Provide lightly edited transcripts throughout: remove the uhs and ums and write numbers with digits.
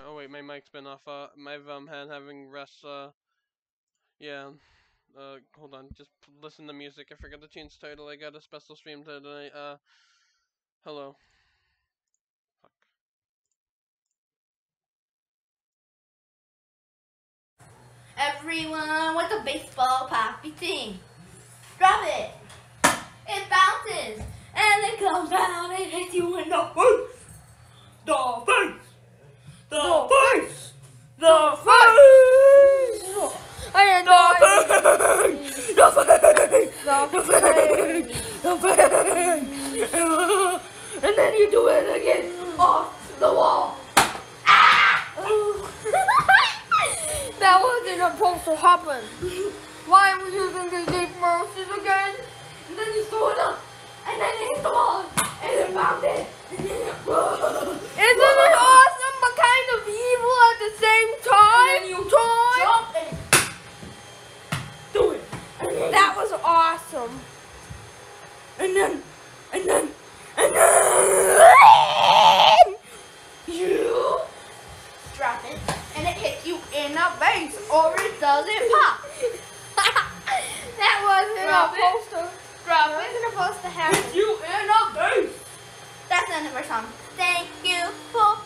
Oh wait, my mic's been off. My had having rest. Yeah. Hold on. Just listen to music. I forgot to change title. I got a special stream tonight. Hello. Fuck. Everyone with a baseball poppy thing. Drop it. It bounces. And it comes down and hits you in the face. The face. The face. The face. And the face. The face. The face. And then you do it again off the wall. That wasn't supposed to happen. Why are we using the deep mercies again? And then you throw it up, and then it hit the wall, and it bounded. Isn't it awesome, but kind of evil at the same time? And then you jump and do it. That was awesome. And then you drop it, and it hits you in the face, or it doesn't pop. That wasn't supposed to. Drop it. Wasn't supposed to happen. Hit you in the face. That's the end of our song. Thank you for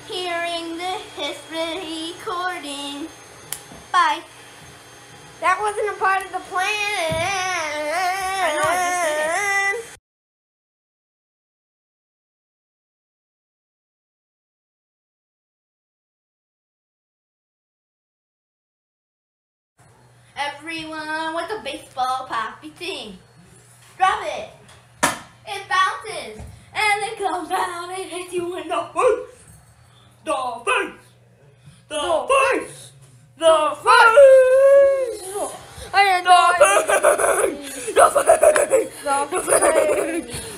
hearing the history recording. Bye. That wasn't a part of the plan. I know, I just did it. Everyone with a baseball poppy thing. Drop it. It bounces. And it comes down and hits you in the face. The face. The face. The face. And the face. The face.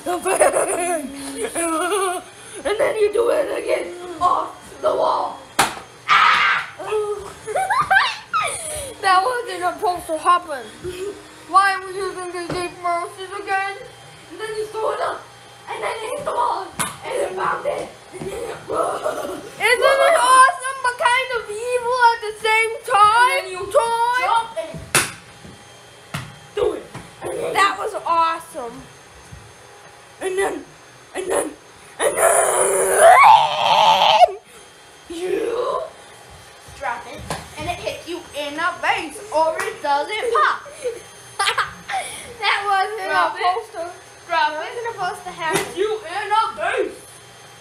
The face. And then you do it again off the wall. That wasn't supposed to happen. Why are we using the deep mercies again? And then you throw it up, and then it hit the wall, and it bounded. Isn't it awesome, but kind of evil at the same time? And then you jump and do it. That was awesome. And then you drop it, and it hits you in the face, or it doesn't pop. That wasn't supposed to. Drop it. Wasn't supposed to happen. Hit you in the face.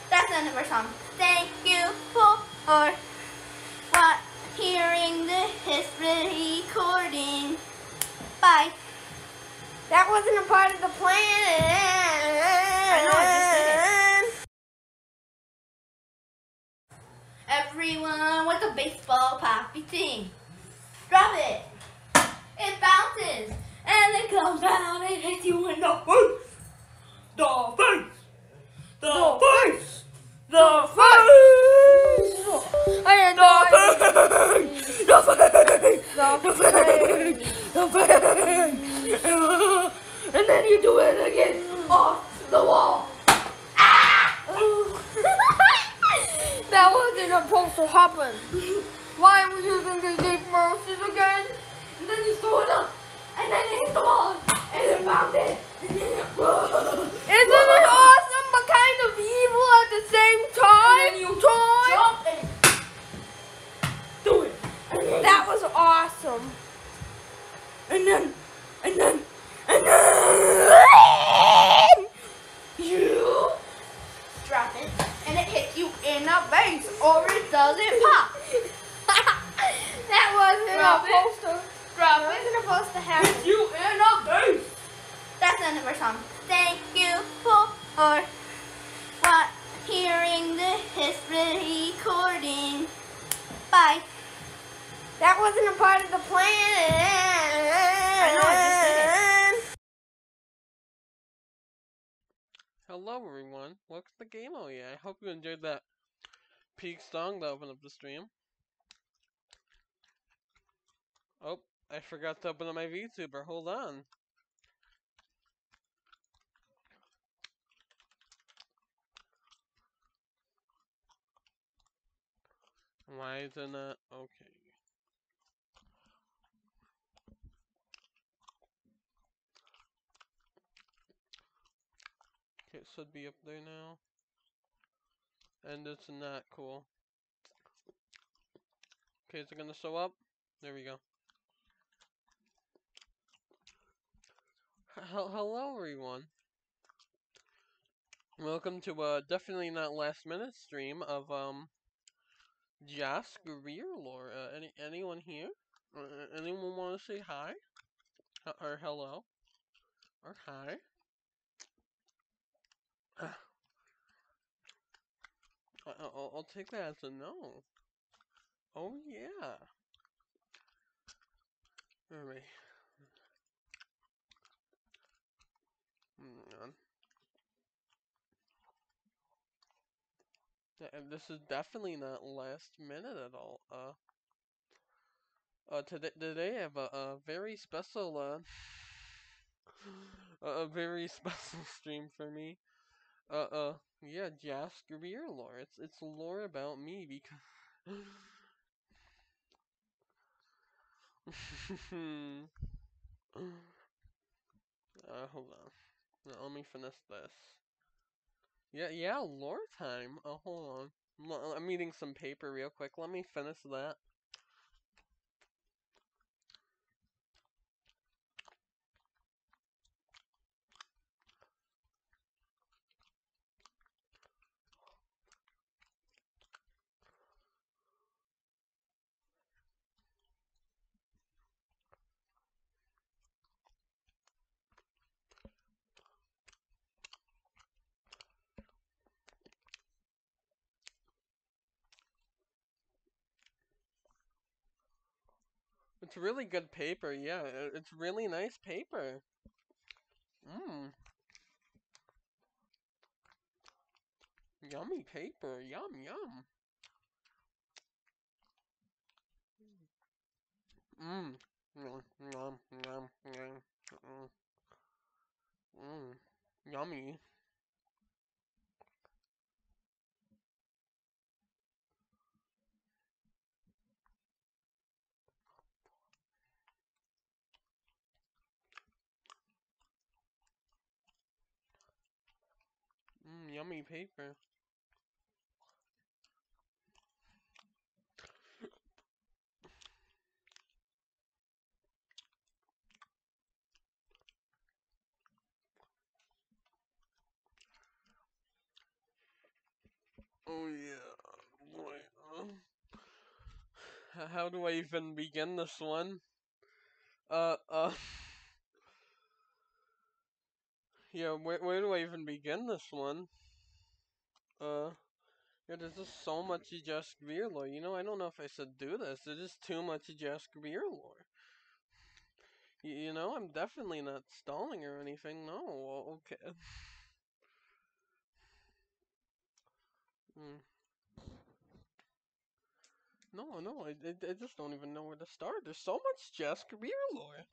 That's the end of our song. Thank you for hearing the history recording. Bye. That wasn't a part of the plan. I know, I just did it. Everyone with a baseball poppy thing. Drop it. It bounces. And it comes down and hits you in the face. The face. The face. The face. And the face. The face. The face. And then you do it again off the wall. That wasn't supposed to happen. Why are we using the deep mercies again? And then you throw it up, and then it hit the wall, and it bounded. Isn't it awesome, but kind of evil at the same time? And then you jump and do it. That was awesome. And then you drop it, and it hits you in the face, or it doesn't pop. That wasn't supposed to. Drop it. Wasn't supposed to happen. Hit you in the face. That's the end of our song. Thank you for hearing the history recording. Bye. That wasn't a part of the plan. I know, I just did it. Hello everyone. Welcome to Game Oh Yeah. I hope you enjoyed that peak song to open up the stream. Oh, I forgot to open up my VTuber. Hold on. Why isn't it? Okay. Okay, it should be up there now. And it's not cool. Okay, is it gonna show up? There we go. Hello, everyone. Welcome to definitely not last minute stream of Josh Greer lore. Anyone here? Anyone want to say hi? Or hello? Or hi? I'll take that as a no. Oh yeah. Alright. This is definitely not last minute at all. Today I have a very special a very special stream for me. Yeah, Josh Greer lore. It's lore about me because. Hold on. Let me finish this. Yeah, lore time. Hold on. I'm eating some paper real quick. Let me finish that. It's really good paper. Yeah, it's really nice paper. Mmm. Yummy paper. Yum, yum. Mmm. Yum, yum, yum, yum. Mmm. Yummy. Mmm, yummy paper. Oh yeah. Boy. How do I even begin this one? Uh, uh. Yeah, where do I even begin this one? Uh. Yeah, there's just so much Just Greer lore. You know, I don't know if I should do this. There's just too much Just Greer lore. You know, I'm definitely not stalling or anything. No, okay. Mm. No, I just don't even know where to start. There's so much Just Greer lore.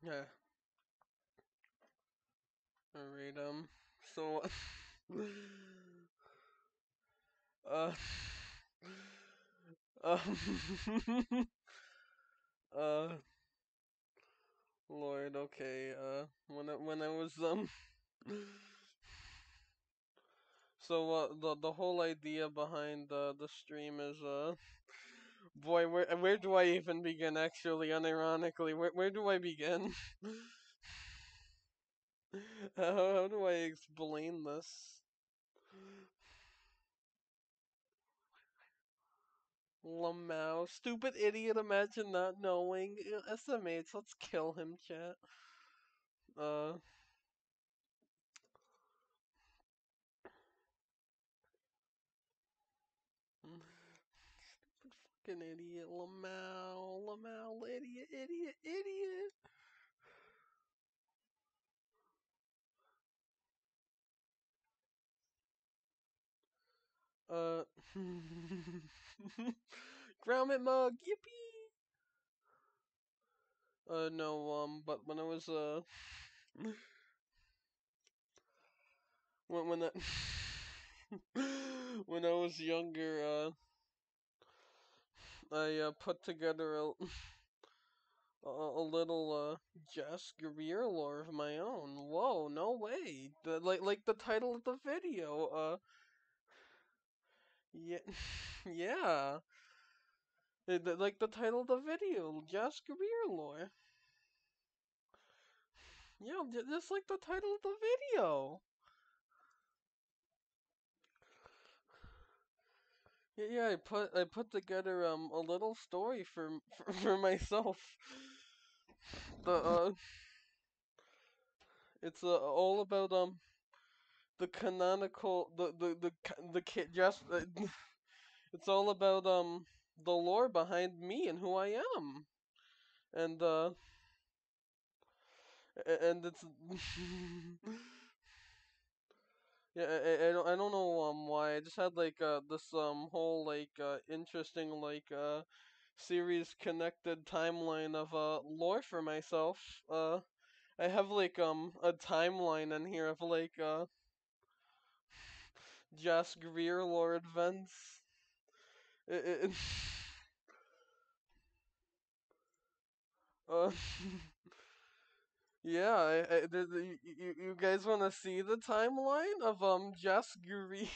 Yeah. Alright, so, uh, um, uh, Lord, okay, when I was, so, the whole idea behind, the stream is, boy, where do I even begin, actually, unironically, where do I begin? How do I explain this? Lamau, stupid idiot, imagine not knowing. SMH, let's kill him, chat. Uh, fucking idiot, Lamau, idiot. Uh, Grommet mug, yippee! No, but when I was, when I, when I was younger, I put together a little Jess Greer lore of my own. Whoa, no way! Like the title of the video. Yeah, yeah. Like the title of the video, Jess Greer lore. Yeah, just like the title of the video. Yeah, I put together a little story for myself. The it's all about the canonical the kid just it's all about the lore behind me and who I am, and and it's yeah, I don't know why I just had like this whole like interesting like series connected timeline of lore for myself. I have like a timeline in here of like Jas Greer lore events. It uh yeah, you guys want to see the timeline of Jas Greer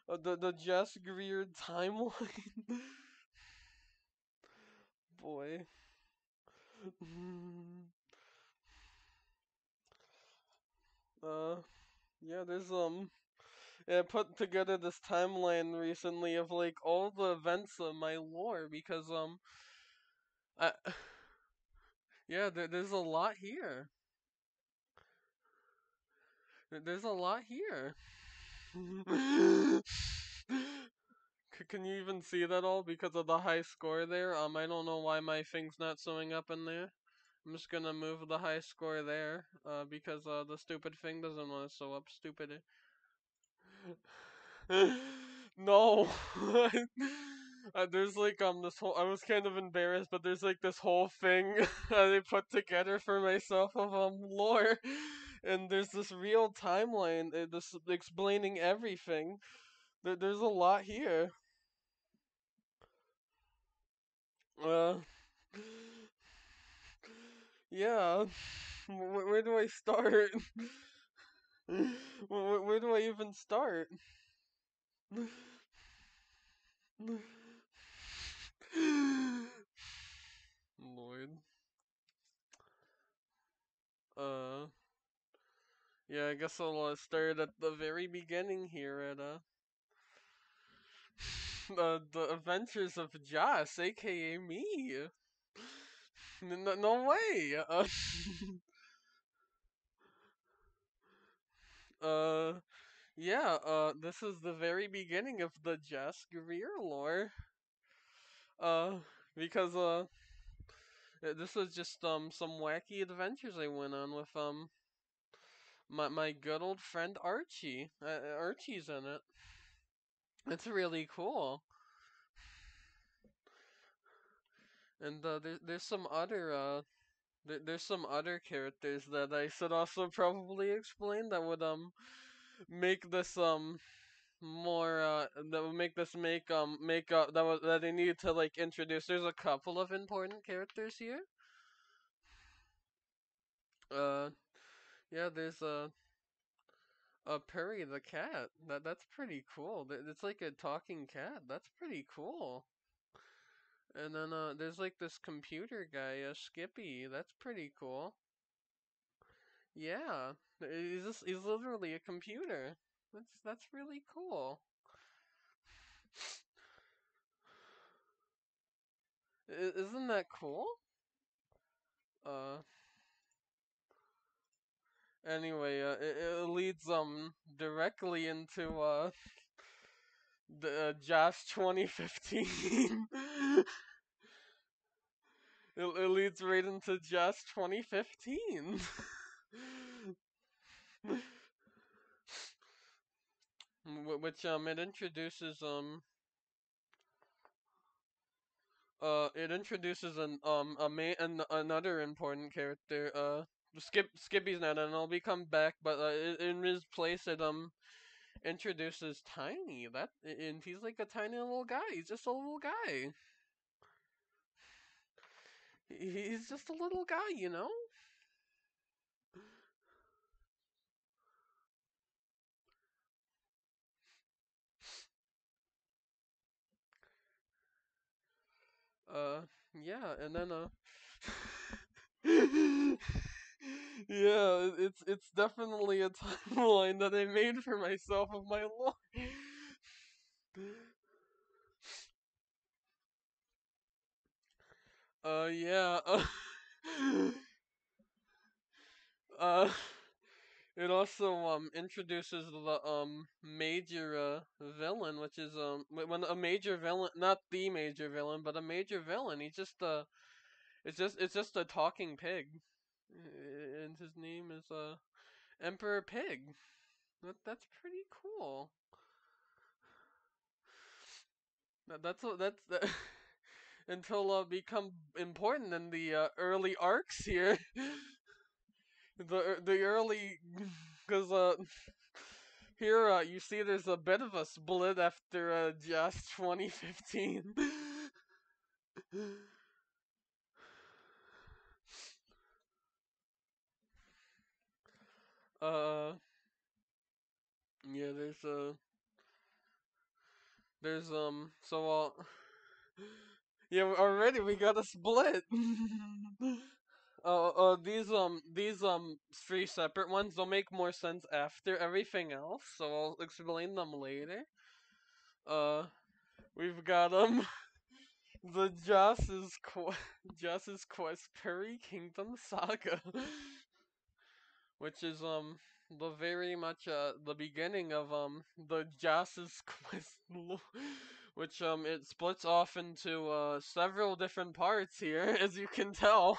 the Jas Greer timeline? Boy. uh yeah, there's yeah, I put together this timeline recently of like all the events of my lore because I yeah, there's a lot here. There's a lot here. Can you even see that all because of the high score there? I don't know why my thing's not showing up in there. I'm just gonna move the high score there, because the stupid thing doesn't want to show up. Stupid. No. There's like this whole. I was kind of embarrassed, but there's like this whole thing they put together for myself of lore, and there's this real timeline, this explaining everything. There's a lot here. Uh, yeah. Where do I start? Where do I even start? Lord. Uh, yeah, I guess I'll start at the very beginning here at the adventures of Joss, aka me. No way. Uh, yeah. This is the very beginning of the Joss Greer lore. Uh, because this was just some wacky adventures I went on with my good old friend Archie. Archie's in it. It's really cool. And there's some other there's some other characters that I should also probably explain that would make this more that would make this make that I need to like introduce. There's a couple of important characters here. Uh yeah, there's Perry the cat. That's pretty cool. It's like a talking cat. That's pretty cool. And then there's like this computer guy, Skippy. That's pretty cool. Yeah, he's literally a computer. That's really cool. Isn't that cool? Uh, anyway, it leads directly into the Josh 2015. It leads right into Josh 2015. Which it introduces another important character, Skippy's not, and I'll be come back, but in his place it introduces Tiny. And he's like a tiny little guy. He's just a little guy. He's just a little guy, you know. Yeah, and then yeah, it's definitely a timeline that I made for myself of my lore. Yeah. Uh, it also introduces the major villain, which is when a major villain, not the major villain, but a major villain. He's just it's just a talking pig, and his name is Emperor Pig. That's pretty cool. That's until become important in the early arcs here. The early because here you see there's a bit of a split after just 2015. uh yeah, there's so yeah, already we got a split. These three separate ones, they'll make more sense after everything else, so I'll explain them later. Uh, we've got the Joss's Quest Perry Kingdom Saga, which is the very much the beginning of the Joss's Quest, which it splits off into several different parts here, as you can tell.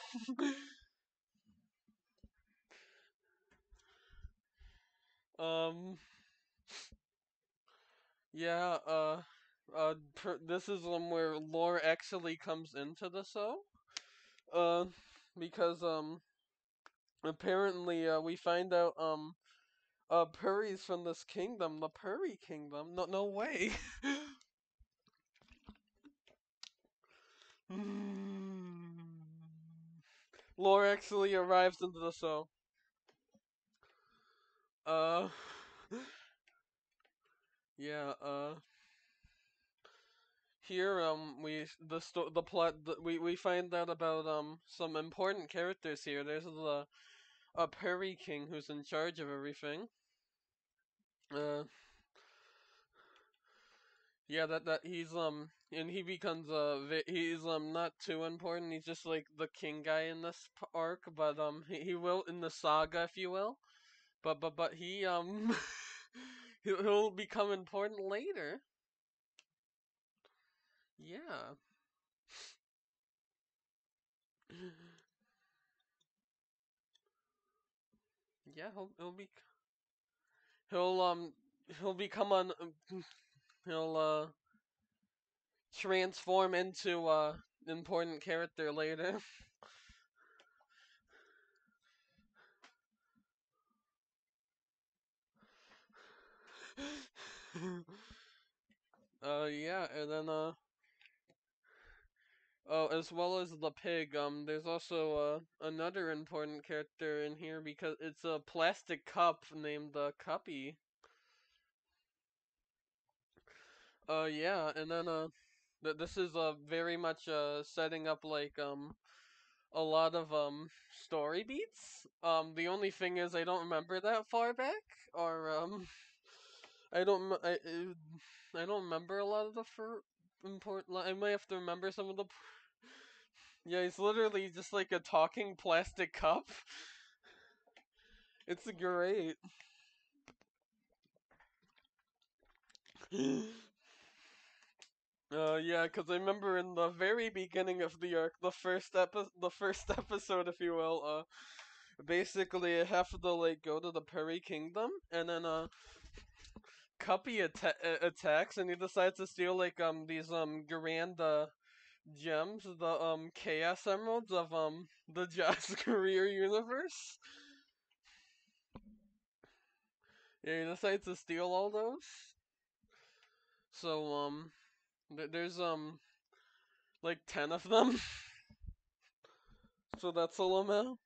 um Yeah, this is where lore actually comes into the show. Uh, because apparently we find out Purry's from this kingdom, the Purry Kingdom. No, no way. Lore actually arrives into the show. Uh, yeah. Here the plot we find out about some important characters here. There's the a Perry King who's in charge of everything. Uh, yeah, that he's and he becomes he's not too important. He's just like the king guy in this arc, but he will in the saga, if you will. But he he'll become important later. Yeah. Yeah, he'll he'll become an he'll transform into important character later. Yeah, and then oh, as well as the pig, there's also another important character in here because it's a plastic cup named Cuppy. Yeah, and then this is very much setting up like a lot of story beats. The only thing is I don't remember that far back, or I don't m- I don't remember a lot of the important. I might have to remember some of the. Yeah, he's literally just like a talking plastic cup. It's great. Yeah, because I remember in the very beginning of the arc, the first episode, if you will, basically I have to like go to the Perry Kingdom, and then Cuppy attacks, and he decides to steal like these grand gems, the chaos emeralds of the Josh Greer universe. Yeah, he decides to steal all those. So there's like 10 of them. So that's a limit.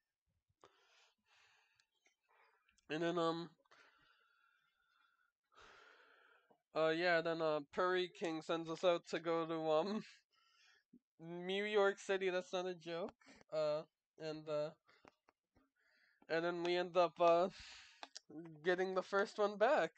And then yeah, then Prairie King sends us out to go to New York City. That's not a joke. Uh, and uh, and then we end up getting the first one back.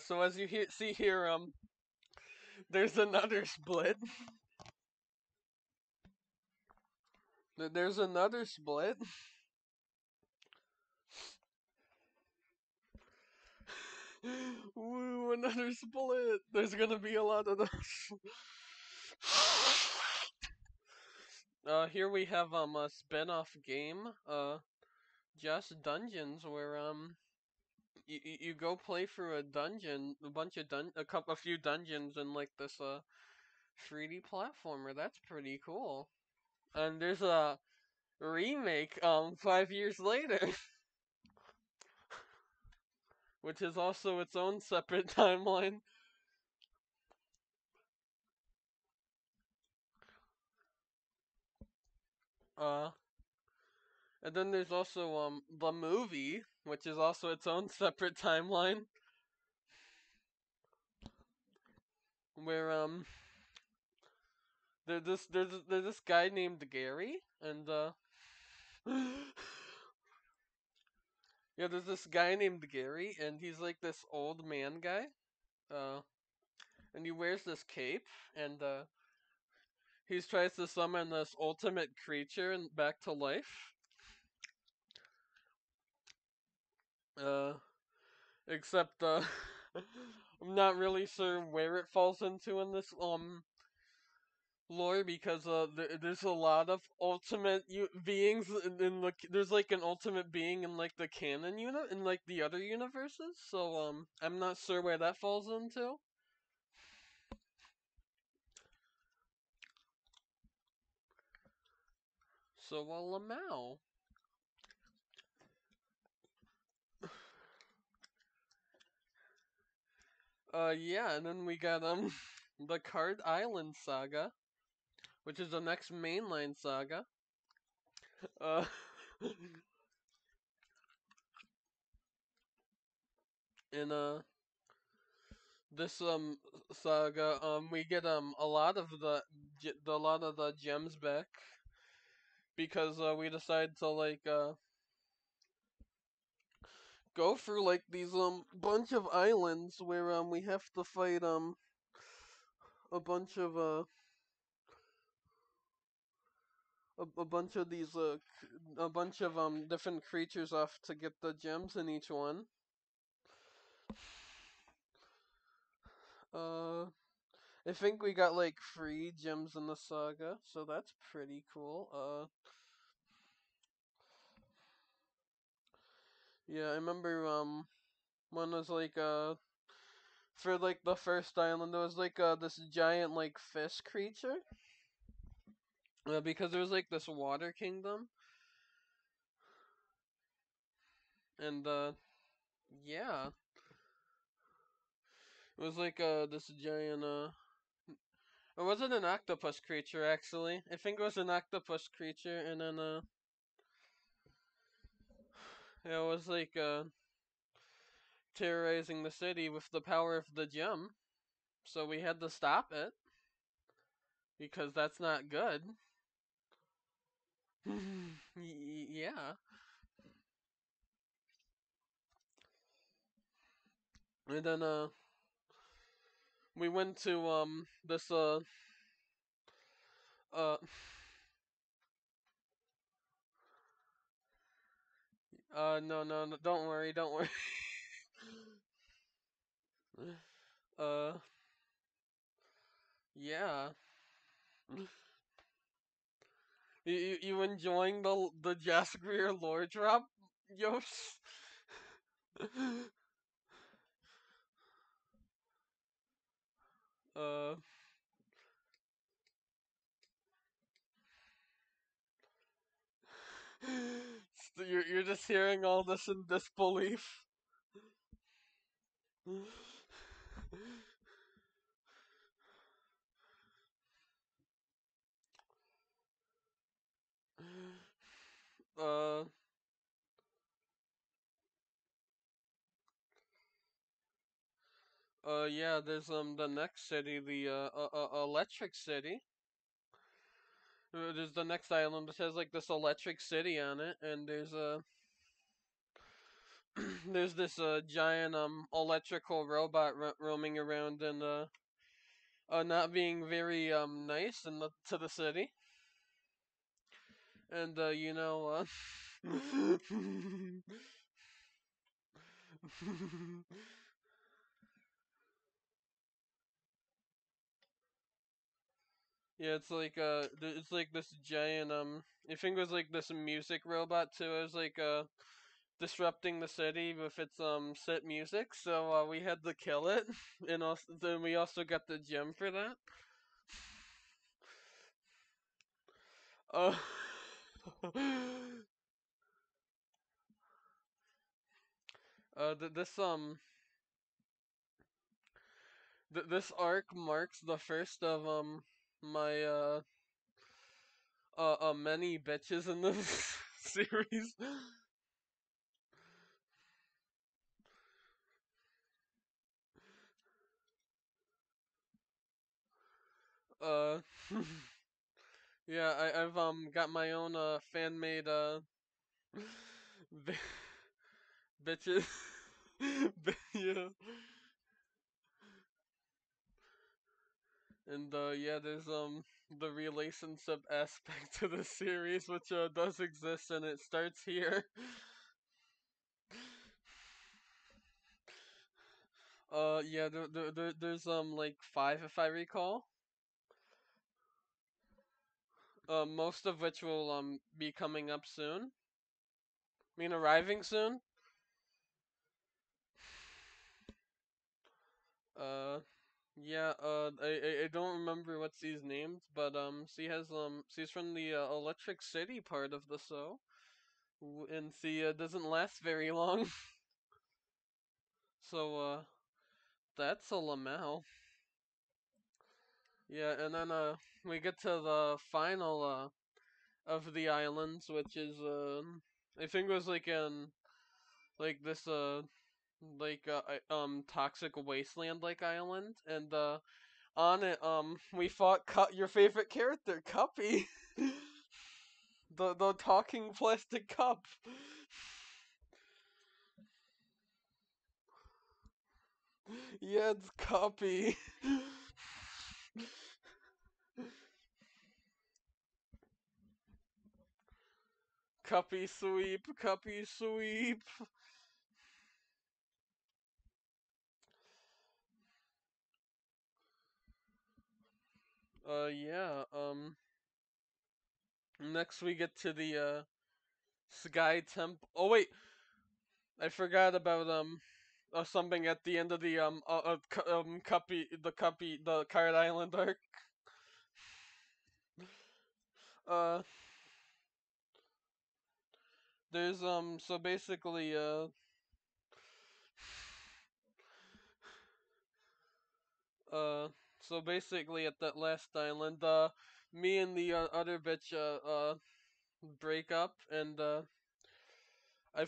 So as you see here, there's another split. There's another split. Woo, another split. There's gonna be a lot of those. Here we have a spin-off game, just Dungeons, where you go play through a dungeon, a bunch of a few dungeons in like this 3D platformer. That's pretty cool. And there's a remake 5 years later, which is also its own separate timeline. Uh, and then there's also the movie, which is also its own separate timeline, where there's this guy named Gary, and yeah, there's this guy named Gary, and he's like this old man guy, uh, and he wears this cape, and he tries to summon this ultimate creature and back to life. Uh, except I'm not really sure where it falls into in this lore because there's a lot of ultimate beings in the there's like an ultimate being in like the canon unit in like the other universes. So I'm not sure where that falls into. So Lamau. Yeah, and then we got the Card Island Saga, which is the next mainline saga. Uh, in this saga, we get a lot of a lot of the gems back because we decide to like go through like these bunch of islands where we have to fight a bunch of a bunch of these a bunch of different creatures off to get the gems in each one. Uh, I think we got like 3 gems in the saga, so that's pretty cool. Yeah, I remember one was like for like the first island there was like this giant like fish creature. Because there was like this water kingdom, and yeah, it was like this giant it wasn't an octopus creature actually. I think it was an octopus creature, and then it was like terrorizing the city with the power of the gem. So we had to stop it because that's not good. Yeah. And then we went to this uh no, don't worry, don't worry. uh yeah. You enjoying the Jess Greer lore drop, Yos? uh, you're just hearing all this in disbelief. uh, yeah. There's the next city, the Electric City. There's the next island that has like this electric city on it, and there's this giant electrical robot roaming around and not being very nice to the city, and yeah, it's like this giant I think it was like this music robot too. It was like disrupting the city with its set music, so we had to kill it, and also then we also got the gem for that. Uh, this this arc marks the first of my many bitches in this series. Uh, yeah, I've got my own fan made bi- bitches. Yeah, and yeah, there's the relationship aspect to the series, which does exist, and it starts here. Yeah, there's like five if I recall. Most of which will be coming up soon. I mean, arriving soon. Uh, yeah. I don't remember what she's named, but she's from the Electric City part of the show, and she doesn't last very long. So that's a Lamau. Yeah, and then we get to the final of the islands, which is I think it was like in like this toxic wasteland like island, and on it we fought your favorite character, Cuppy. The talking plastic cup. Yeah, it's Cuppy. Cuppy sweep, Cuppy sweep. Yeah, next we get to the Sky Temple. Oh wait, I forgot about something at the end of the Cuppy the Card Island arc. Uh, there's so basically uh so basically at that last island me and the other bitch break up, and I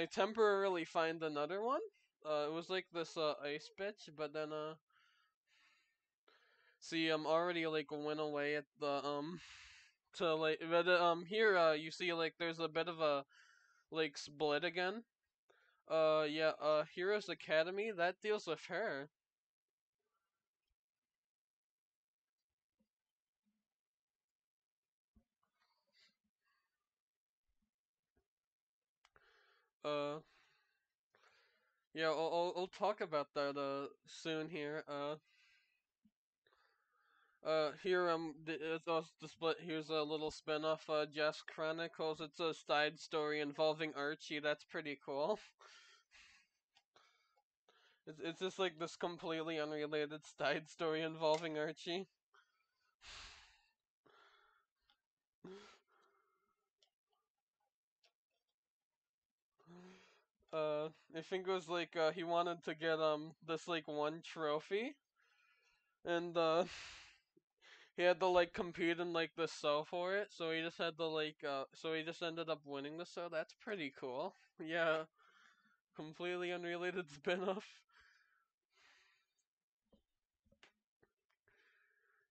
temporarily find another one. It was like this ice bitch, but then see already like went away at the to like, but here you see like there's a bit of a like split again. Yeah, Heroes Academy that deals with her. Uh, yeah, I'll talk about that soon here. Here it's also the split. Here's a little spin-off. Jess Chronicles. It's a side story involving Archie. That's pretty cool. It's just like this completely unrelated side story involving Archie. I think it was like he wanted to get this like one trophy, and he had to like compete in like the show for it. So he just had to like so he just ended up winning the show. That's pretty cool. Yeah, completely unrelated spin-off.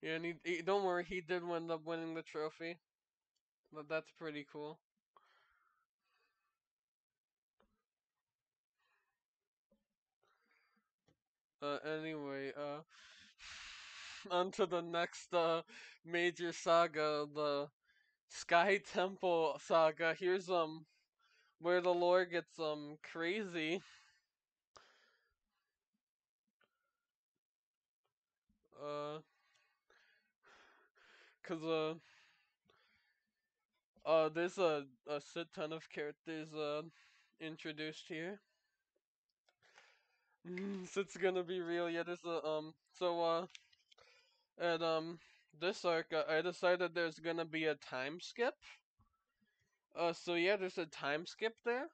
Yeah, and don't worry, he did end up winning the trophy. But that's pretty cool. Anyway, on to the next major saga, the Sky Temple saga. Here's where the lore gets crazy. Uh, cause there's a shit ton of characters introduced here. So it's gonna be real. Yeah, there's a at this arc, I decided there's gonna be a time skip. So yeah, there's a time skip there.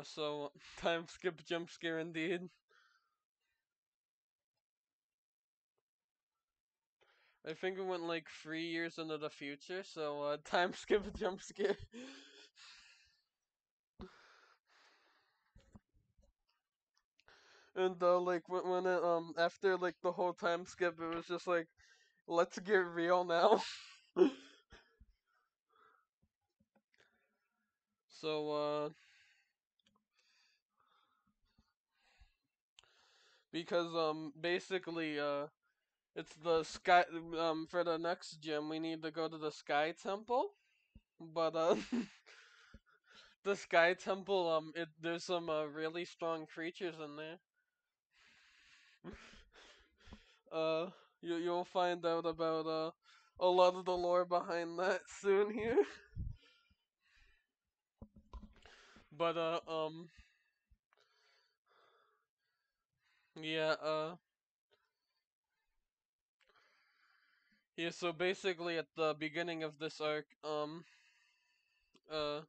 So time skip jump scare indeed. I think it went like 3 years into the future, so time skip jump scare. And like when it after like the whole time skip, it was just like, let's get real now. So because basically it's the sky for the next gym we need to go to the Sky Temple, but the Sky Temple there's some really strong creatures in there. uh you'll find out about a lot of the lore behind that soon here. But yeah yeah, so basically at the beginning of this arc uh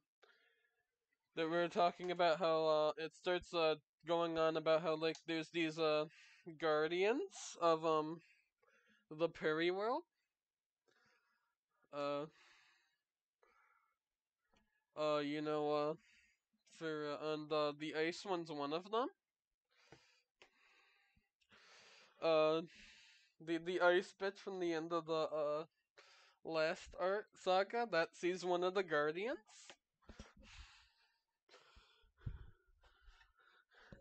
that we are talking about how it starts going on about how like there's these guardians of the Prairie World. uh you know for and the ice one's one of them. uh the ice bitch from the end of the last art saga that sees one of the guardians.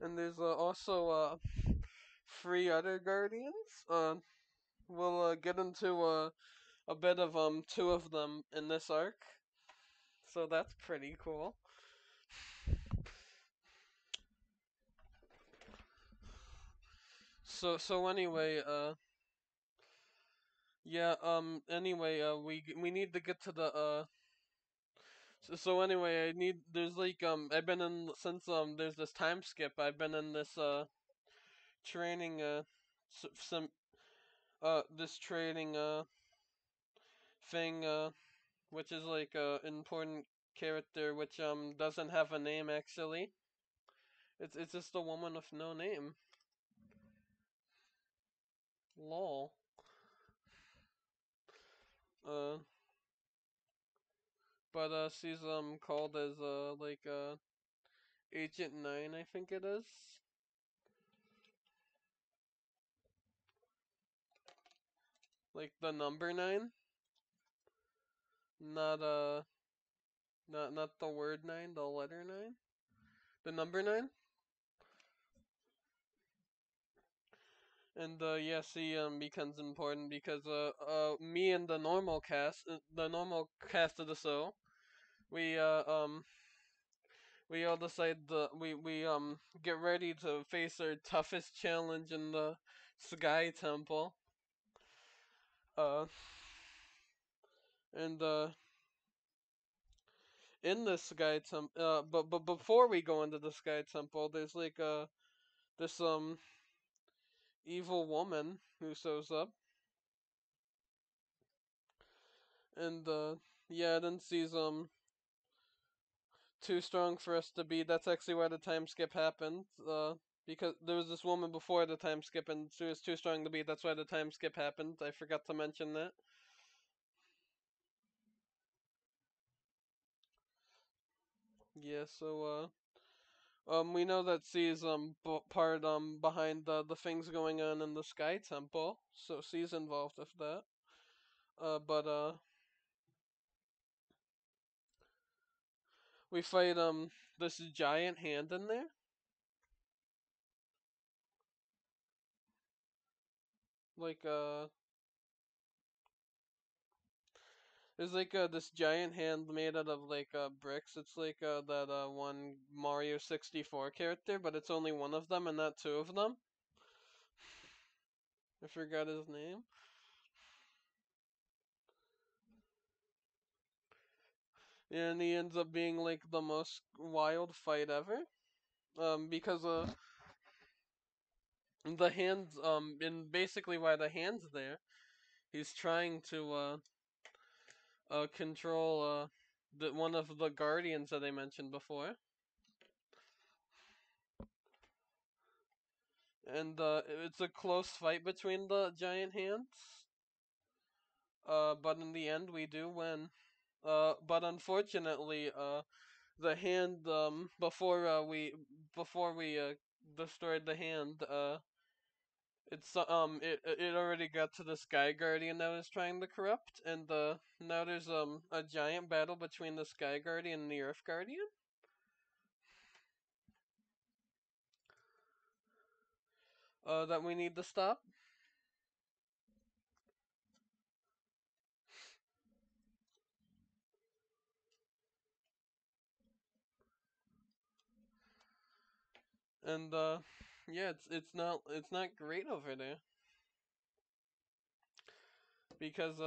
And there's also three other guardians. We'll get into a bit of two of them in this arc, so that's pretty cool. So anyway, yeah, anyway, we need to get to the so anyway, I need there's like I've been in since there's this time skip. I've been in this training some this training thing which is like important character which doesn't have a name actually. It's just a woman with no name. Lol. Uh, but she's called as like Agent 9, I think it is. Like the number 9, not not the word 9, the letter 9, the number 9. And yeah, she becomes important because me and the normal cast of the show, we we all decide we get ready to face our toughest challenge in the Sky Temple. Uh, and in the Sky Temple, but before we go into the Sky Temple, there's like this evil woman who shows up, and yeah, then sees too strong for us to beat. That's actually why the time skip happened. Because there was this woman before the time skip, and she was too strong to beat. That's why the time skip happened. I forgot to mention that. Yeah. So we know that she's part behind the things going on in the Sky Temple. So she's involved with that. But we fight this giant hand in there. Like there's like this giant hand made out of like bricks. It's like that one Mario 64 character, but it's only one of them and not two of them. I forgot his name. And he ends up being like the most wild fight ever. Because the hands and basically why the hands there, he's trying to control the one of the guardians that I mentioned before. And it's a close fight between the giant hands. But in the end, we do win. But unfortunately, the hand before we destroyed the hand, it already got to the Sky Guardian that was trying to corrupt, and now there's a giant battle between the Sky Guardian and the Earth Guardian. That we need to stop. And yeah, it's not great over there because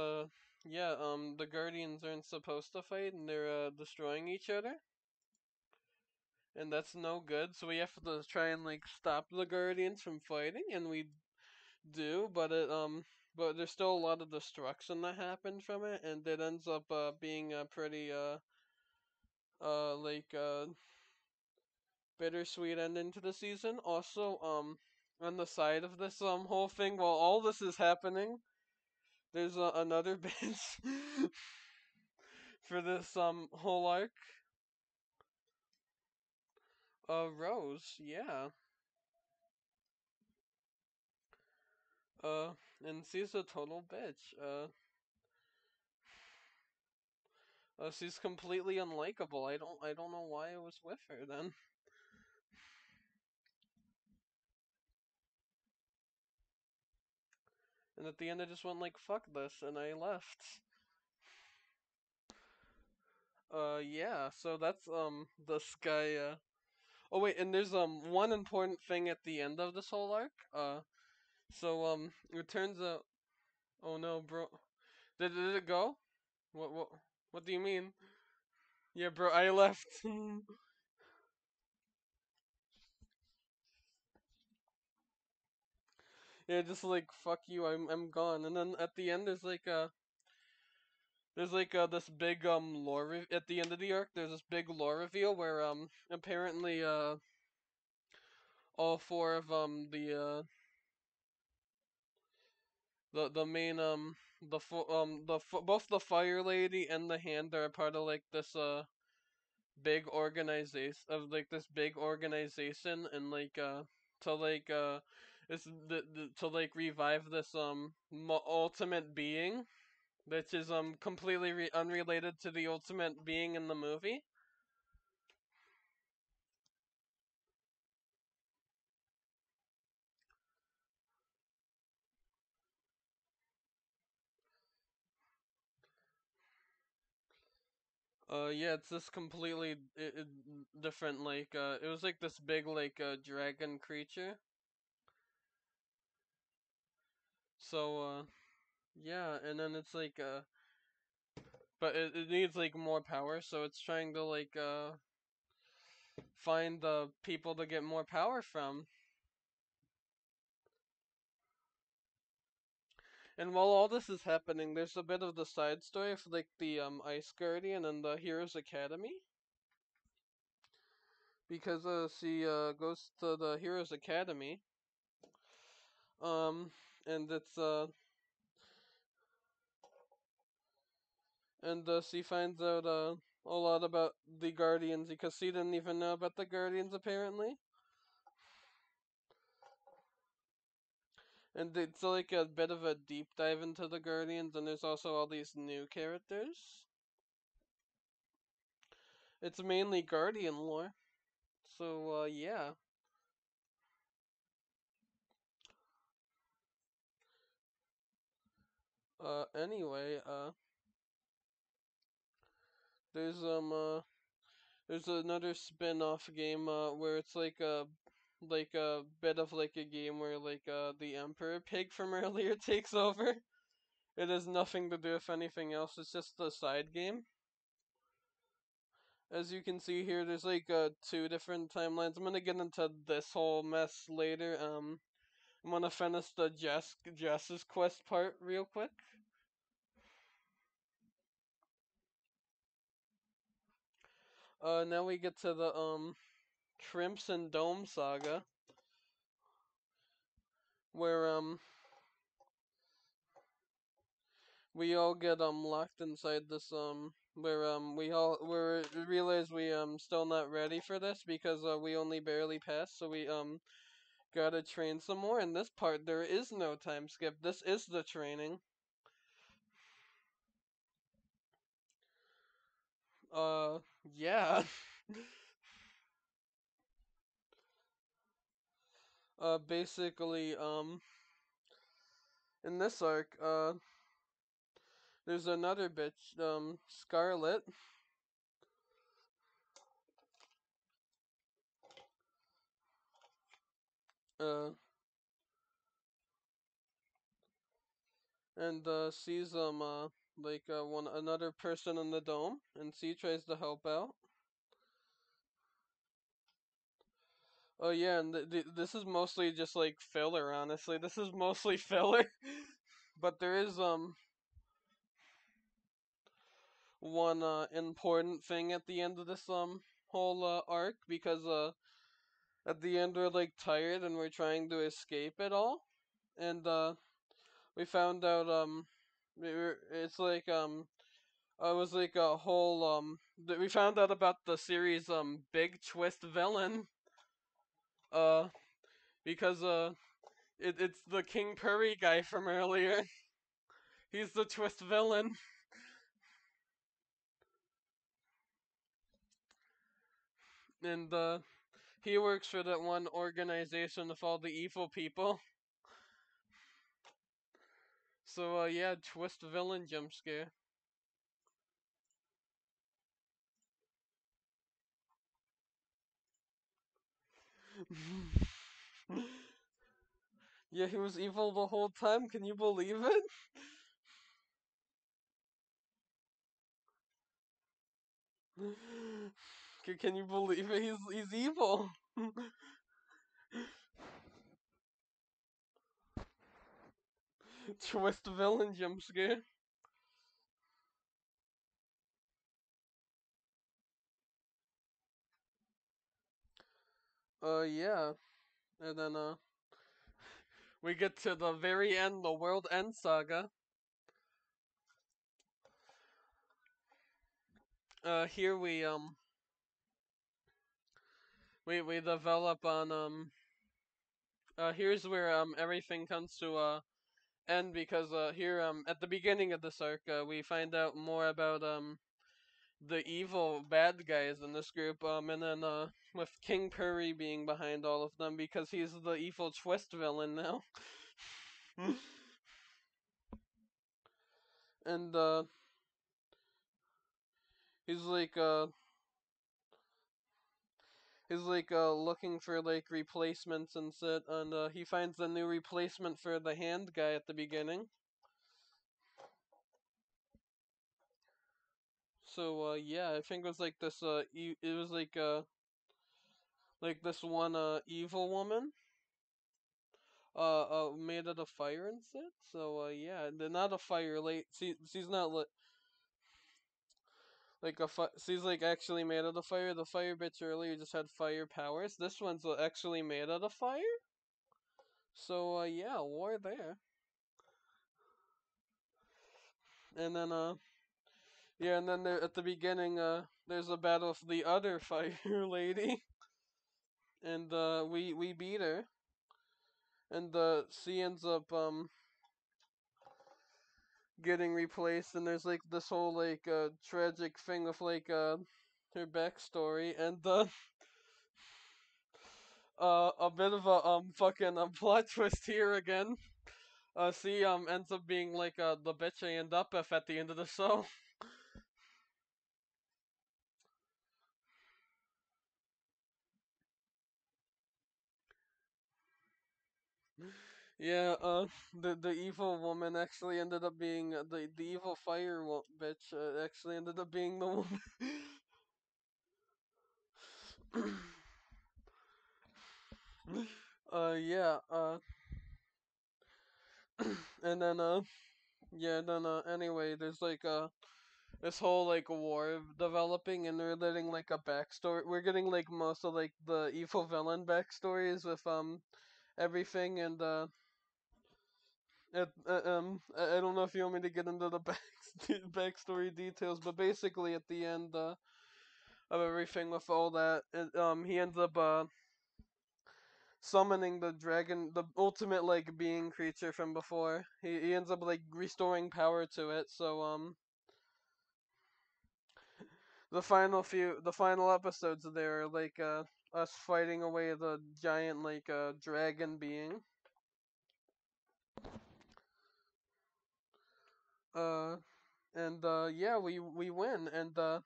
yeah, the Guardians aren't supposed to fight and they're destroying each other, and that's no good. So we have to try and like stop the Guardians from fighting, and we do, but there's still a lot of destruction that happened from it, and it ends up being a pretty like bittersweet ending to the season. Also, on the side of this whole thing, while all this is happening, there's another base for this whole arc. Rose, yeah. Uh, and she's a total bitch. She's completely unlikable. I don't know why I was with her then. And at the end, I just went like, "Fuck this," and I left. Yeah. So that's the Sky. Oh wait, and there's one important thing at the end of this whole arc. So it turns out. Oh no, bro. Did it go? What do you mean? Yeah, bro, I left. Yeah, just like fuck you, I'm gone. And then at the end, there's like this big at the end of the arc. There's this big lore reveal where apparently all four of the main both the Fire Lady and the Hand are a part of like this big organization of like this big organization, and like to like it's to like revive this ultimate being, which is completely unrelated to the ultimate being in the movie. Yeah, it's this completely different. Like, it was like this big like dragon creature. So, yeah, and then it's like but it needs like more power, so it's trying to like find the people to get more power from. And while all this is happening, there's a bit of the side story of like the Ice Guardian and the Heroes Academy. Because she goes to the Heroes Academy. Um and it's and she finds out a lot about the Guardians because she didn't even know about the Guardians apparently. And it's like a bit of a deep dive into the Guardians, and there's also all these new characters. It's mainly Guardian lore. So yeah. Anyway, there's there's another spin-off game where it's like a bit of like a game where like the Emperor Pig from earlier takes over. It has nothing to do with anything else. It's just a side game. As you can see here, there's like two different timelines. I'm gonna get into this whole mess later. I'm gonna finish the Jess's quest part real quick. Now we get to the Crimson Dome saga, where we all get locked inside this where we realize we still not ready for this because we only barely passed, so we gotta train some more. In this part, there is no time skip. This is the training. Uh, yeah. Basically, in this arc, there's another bitch, Scarlet. Uh, and sees like one another person in the dome, and she tries to help out. Oh yeah, and this is mostly just like filler. Honestly, this is mostly filler. But there is one important thing at the end of this whole arc because at the end we're like tired and we're trying to escape it all, and we found out it's like it was like a whole we found out about the series big twist villain uh because it's the King Purry guy from earlier. He's the twist villain. And he works for that one organization with all the evil people. So yeah, twist villain jump scare. Yeah, he was evil the whole time. Can you believe it? Can you believe it? He's evil. Twist villain jump scare. Yeah, and then we get to the very end, the World End Saga. Here we develop on here's where everything comes to end because here at the beginning of this arc we find out more about the evil bad guys in this group and then with King Purry being behind all of them because he's the evil twist villain now. And he's like looking for like replacements and shit, and he finds a new replacement for the hand guy at the beginning. So yeah, I think it was like this it was like this one evil woman made out of fire and shit. So yeah, they're not a fire like she's not like she's like actually made out of fire. The fire bitch earlier just had fire powers. This one's actually made out of fire. So yeah, war there. And then yeah, and then there at the beginning there's a battle with the other fire lady, and we beat her, and she ends up getting replaced, and there's like this whole like tragic thing with like her backstory, and a bit of a fucking plot twist here again. She ends up being like the bitch I end up with at the end of the show. Yeah, the evil woman actually ended up being the evil bitch actually ended up being the woman. Yeah, and then yeah, then anyway, there's like this whole like war developing, and we're getting like a backstory. We're getting like most of like the evil villain backstories with everything, and I don't know if you want me to get into the backstory details, but basically at the end of everything with all that, he ends up summoning the dragon, the ultimate like being creature from before. He ends up like restoring power to it. So the final episodes there are like us fighting away the giant like dragon being. Uh and yeah, we win, and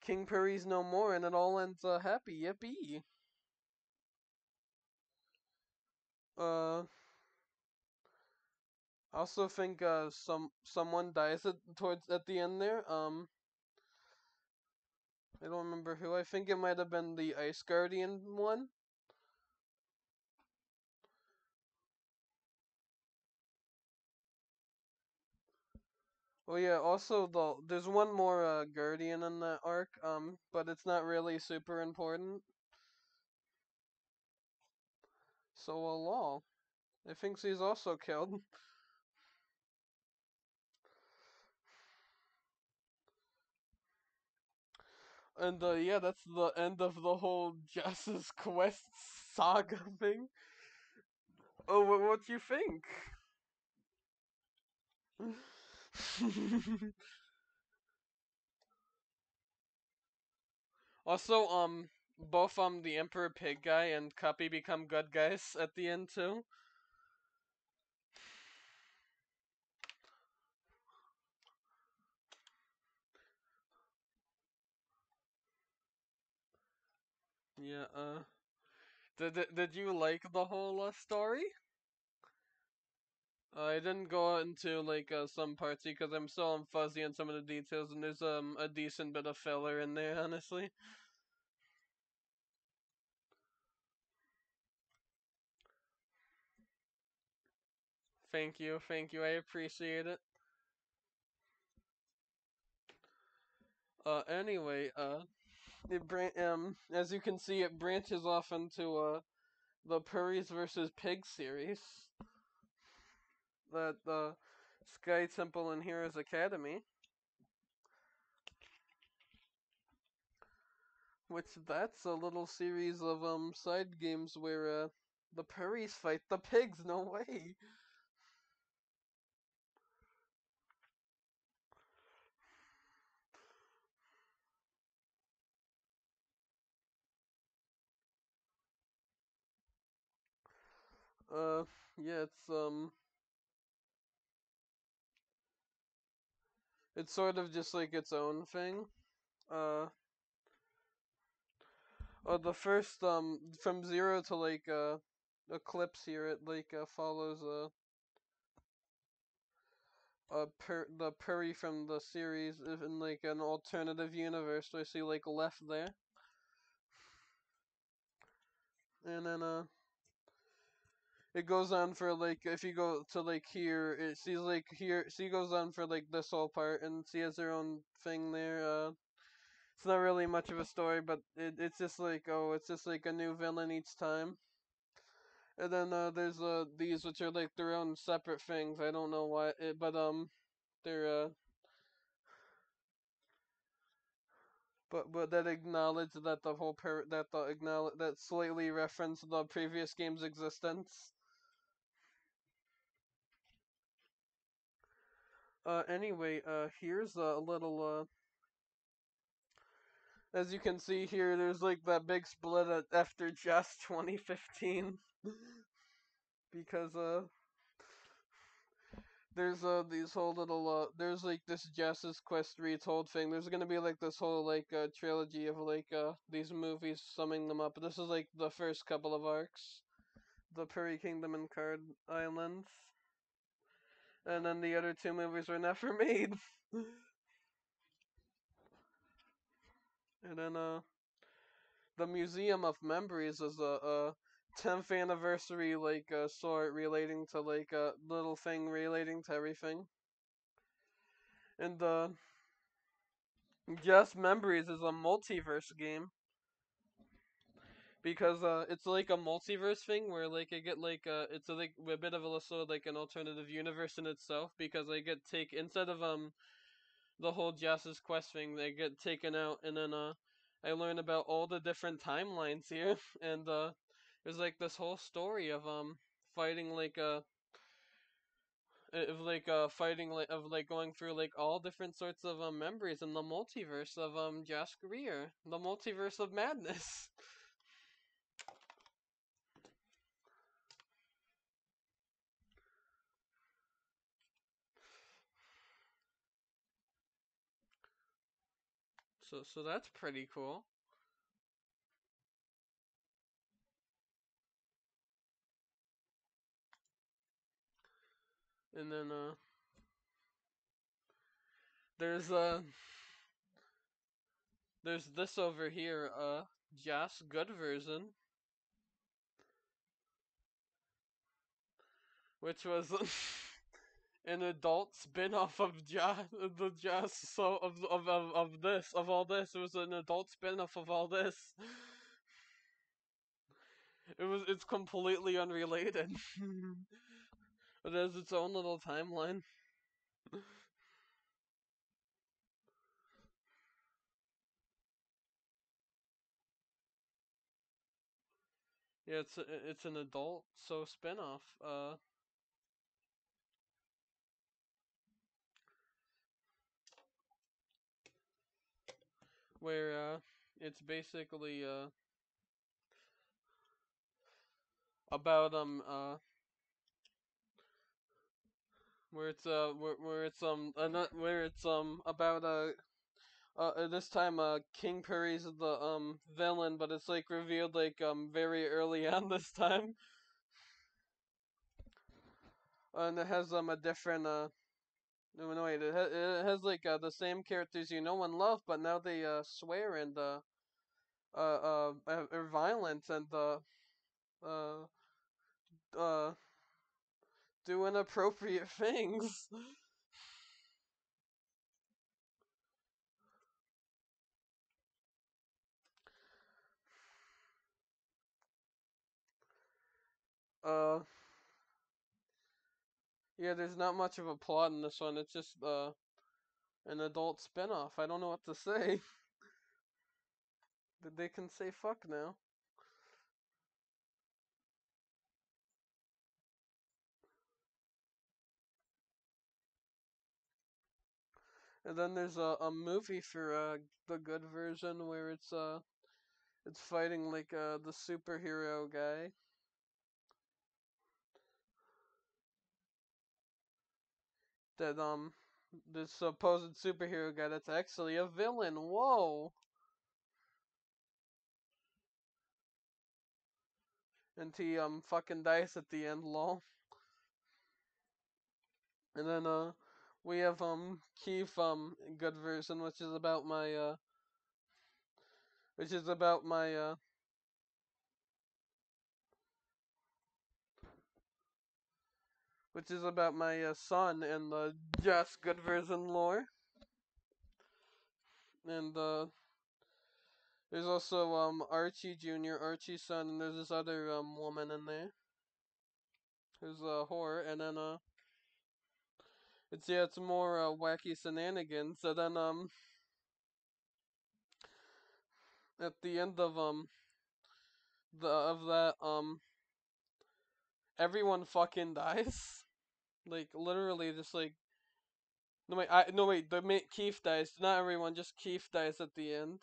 King Perry's no more, and it all ends happy. Yippee! Uh, I also think someone dies at the end there. I don't remember who. I think it might have been the Ice Guardian one. Oh yeah. Also, there's one more Guardian in that arc. But it's not really super important. So lol. I think she's also killed. And yeah, that's the end of the whole Jess's Quest saga thing. Oh, what you think? Also, both the Emperor Pig guy and Cuppy become good guys at the end too. Yeah. Did you like the whole story? I didn't go into like some parts because I'm still fuzzy on some of the details, and there's a decent bit of filler in there, honestly. Thank you, I appreciate it. Anyway, as you can see, it branches off into the Purries versus Pig series that the Sky Temple and Heroes Academy, which that's a little series of side games where the Purries fight the pigs. No way. Uh, yeah, it's It's sort of just like its own thing. Uh, the first from zero to like Eclipse here, it like follows the Puri from the series in like an alternative universe. So I see like left there, and then it goes on for like if you go to like here, it sees like here. She goes on for like this whole part, and she has her own thing there. It's not really much of a story, but it's just like it's just like a new villain each time. And then there's these which are like their own separate things. I don't know why, but they're but that acknowledge that the whole that the acknowledge that slightly reference the previous game's existence. Anyway, here's a little as you can see here, there's like that big split after just 2015 because there's these whole little there's like this Justice Quest retold thing. There's gonna be like this whole like trilogy of like these movies summing them up. This is like the first couple of arcs, the Prairie Kingdom and Card Islands, and then the other two movies were never made. And then the Museum of Memories is a 10th anniversary like sort relating to like a little thing relating to everything. And Just Memories is a multiverse game because it's like a multiverse thing where like I get like it's like a bit of a sort of like an alternative universe in itself because I get take instead of the whole Justice Quest thing they get taken out and then I learn about all the different timelines here and there's like this whole story fighting like fighting like of like going through like all different sorts of memories in the multiverse of Josh Greer, the multiverse of madness. So that's pretty cool. And then there's there's this over here, Josh Good version, which was an adult spin-off of the Josh so of this of all this. It was an adult spin-off of all this. It's completely unrelated. It has its own little timeline. Yeah, it's an adult so spin-off. Where it's basically about where it's not where it's about this time King Perry's the villain, but it's like revealed like very early on this time, and it has a different no wait it has like the same characters you know and love, but now they swear and are violent and uh uh do inappropriate things. uh yeah, there's not much of a plot in this one. It's just an adult spin-off. I don't know what to say. They can say fuck now. And then there's a movie for the good version where it's fighting like the superhero guy that this supposed superhero guy that's actually a villain. Whoa! And he fucking dies at the end, lol. And then we have Keith good version, which is about my son and the just good version lore. And there's also Archie Jr., Archie's son, and there's this other woman in there who's a whore. And then it's more wacky shenanigans. So then at the end of that everyone fucking dies. Like literally just like no wait, Keith dies. Not everyone, just Keith dies at the end.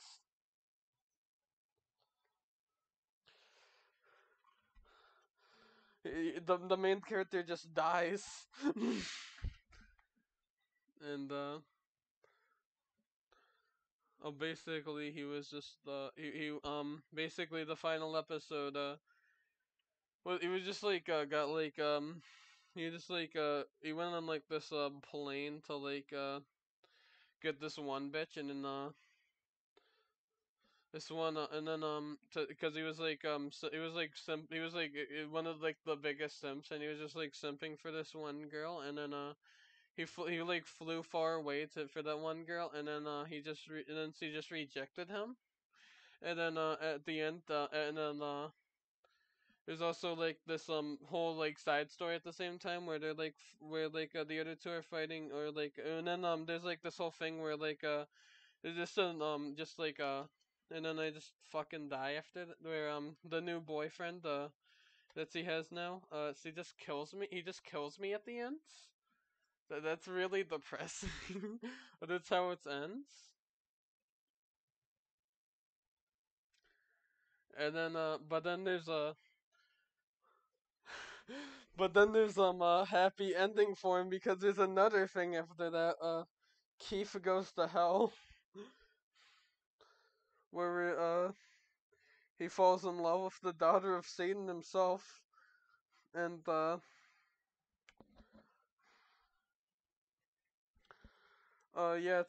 The main character just dies. And oh, basically he was just he basically the final episode well, he was just like got like he just like he went on like this plane to like get this one bitch. And then this one and then because he was like so he was like he was like one of like the biggest simps, and he was just like simping for this one girl. And then he like flew far away for that one girl. And then and then she just rejected him. And then at the end and then there's also like this whole like side story at the same time where they're like where like the other two are fighting, or like. And then there's like this whole thing where like there's just an just like and then I just fucking die after where the new boyfriend that he has now she just kills me. He just kills me at the end. That's really depressing. But that's how it ends. And then but then there's a but then there's a happy ending for him, because there's another thing after that. Keith goes to hell, where he falls in love with the daughter of Satan himself. And yeah,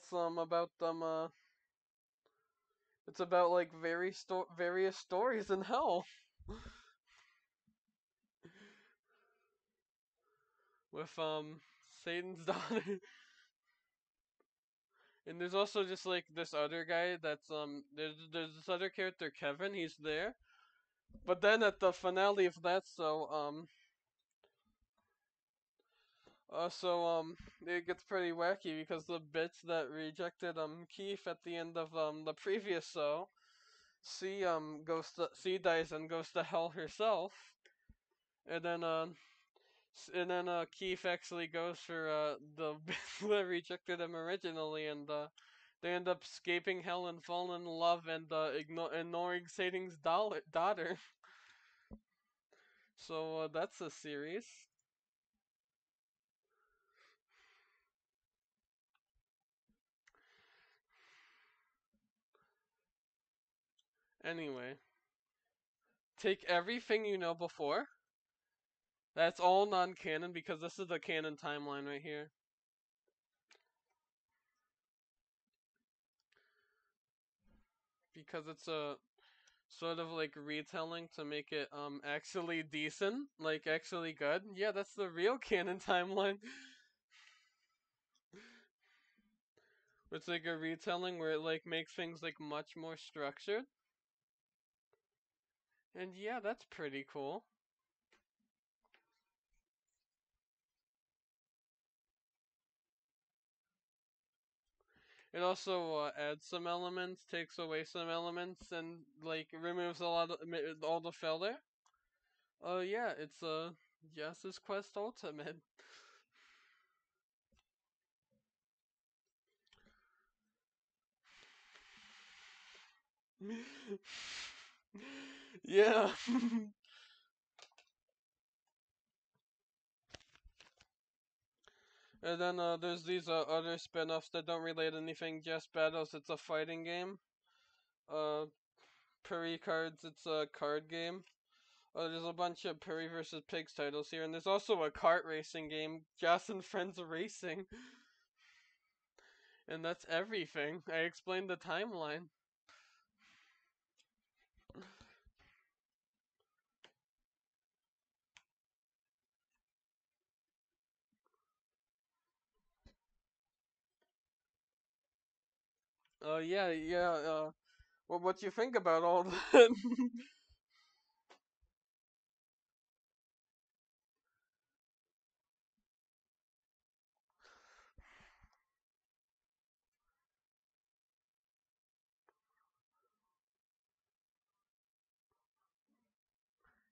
it's about like various stories in hell with Satan's daughter. And there's also just like this other guy that's there's this other character, Kevin. He's there. But then at the finale of that, it gets pretty wacky, because the bitch that rejected Keith at the end of the previous show, she dies and goes to hell herself. And then Keith actually goes for the bitch that rejected him originally. And they end up escaping hell and falling in love, and ignoring Satan's daughter. So that's a series. Anyway, take everything you know before. That's all non-canon, because this is the canon timeline right here. Because it's a sort of like retelling to make it actually decent, like actually good. Yeah, that's the real canon timeline. It's like a retelling where it like makes things like much more structured. And yeah, that's pretty cool. It also adds some elements, takes away some elements, and like removes a lot of all the filler. Yeah, it's Yes's Quest Ultimate. Yeah. And then there's these other spin-offs that don't relate to anything. Just Battles, it's a fighting game. Uh, Puri Cards, it's a card game. There's a bunch of Puri versus Pigs titles here, and there's also a kart racing game, Joss and Friends Racing. And that's everything. I explained the timeline. Yeah, yeah. What do you think about all that?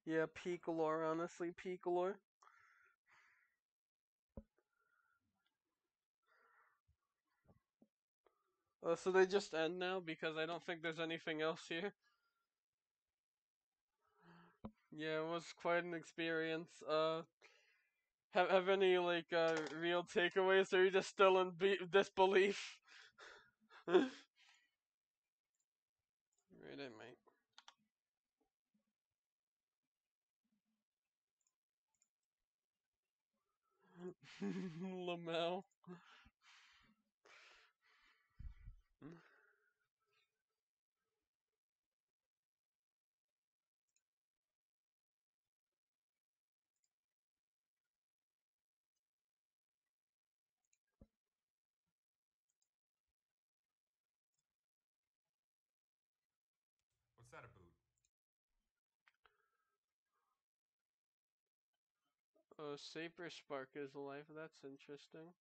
Yeah, peak lore, honestly, peak lore. So they just end now because I don't think there's anything else here. Yeah, it was quite an experience. Have any like real takeaways, or are you just still in disbelief? Right, I might. Lamel. What's that about? Saber Spark is alive. That's interesting.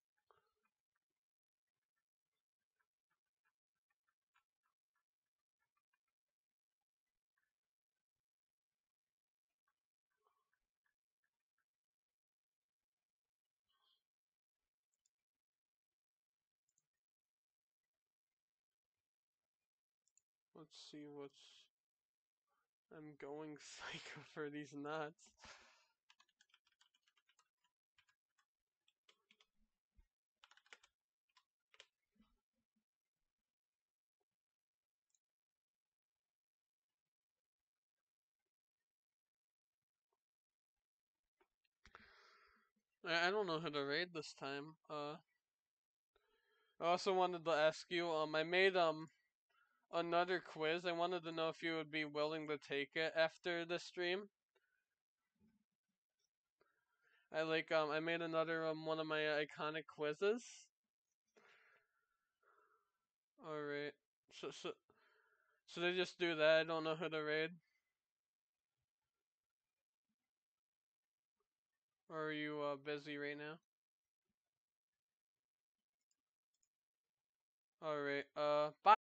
Let's see what's. I'm going psycho for these knots. I don't know who to raid this time. I also wanted to ask you. I made another quiz. I wanted to know if you would be willing to take it after the stream. I made another one of my iconic quizzes. All right. So they just do that. I don't know who to raid. Or are you busy right now? All right. Bye.